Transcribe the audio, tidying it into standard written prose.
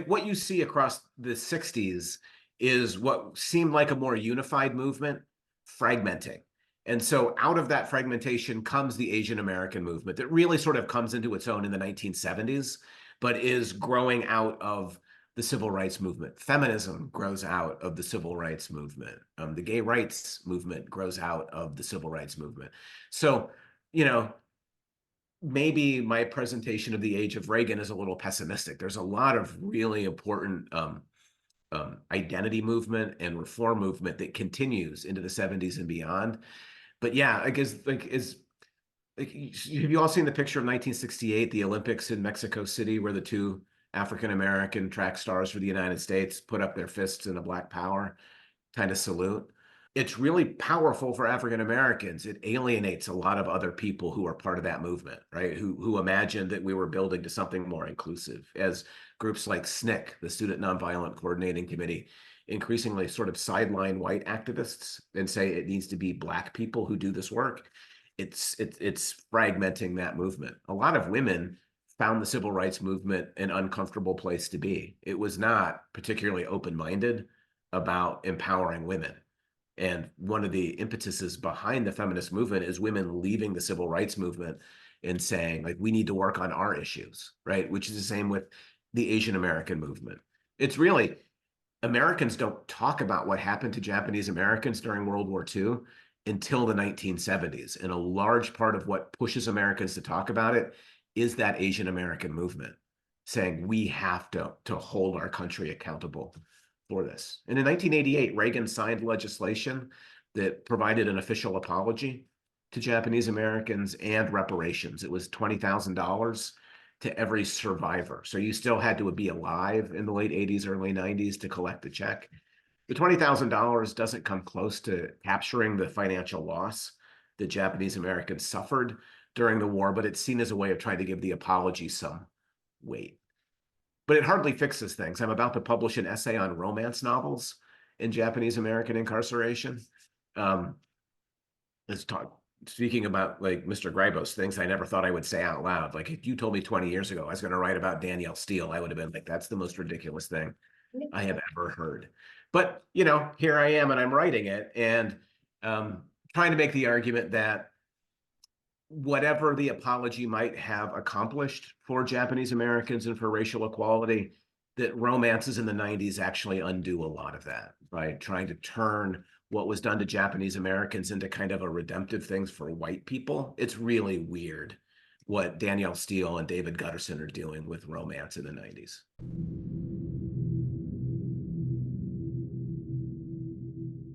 like what you see across the 60s is what seemed like a more unified movement fragmenting. And so out of that fragmentation comes the Asian American movement that really sort of comes into its own in the 1970s, but is growing out of the civil rights movement. Feminism grows out of the civil rights movement. The gay rights movement grows out of the civil rights movement. So, maybe my presentation of the age of Reagan is a little pessimistic. There's a lot of really important identity movement and reform movement that continues into the 70s and beyond. But yeah, I guess have you all seen the picture of 1968, the Olympics in Mexico City, where the two African-American track stars for the United States put up their fists in a Black Power kind of salute? It's really powerful for African Americans. It alienates a lot of other people who are part of that movement, right? Who imagined that we were building to something more inclusive, as groups like SNCC, the Student Nonviolent Coordinating Committee, increasingly sort of sideline white activists and say it needs to be Black people who do this work. It's fragmenting that movement. A lot of women found the civil rights movement an uncomfortable place to be. It was not particularly open-minded about empowering women. And one of the impetuses behind the feminist movement is women leaving the civil rights movement and saying, like, we need to work on our issues, right? Which is the same with the Asian American movement. It's really, Americans don't talk about what happened to Japanese Americans during World War II until the 1970s. And a large part of what pushes Americans to talk about it is that Asian American movement saying we have to hold our country accountable for this. And in 1988, Reagan signed legislation that provided an official apology to Japanese Americans and reparations. It was $20,000 to every survivor. So you still had to be alive in the late 80s, early 90s to collect the check. The $20,000 doesn't come close to capturing the financial loss that Japanese Americans suffered during the war, but it's seen as a way of trying to give the apology some weight. But it hardly fixes things. I'm about to publish an essay on romance novels in Japanese American incarceration. Speaking about like Mr. Grybos, things I never thought I would say out loud. Like if you told me 20 years ago I was going to write about Danielle Steele, I would have been like, that's the most ridiculous thing I have ever heard. But, here I am and I'm writing it and trying to make the argument that whatever the apology might have accomplished for Japanese Americans and for racial equality, that romances in the 90s actually undo a lot of that by trying to turn what was done to Japanese Americans into kind of a redemptive things for white people. It's really weird what Danielle Steele and David Gutterson are doing with romance in the 90s.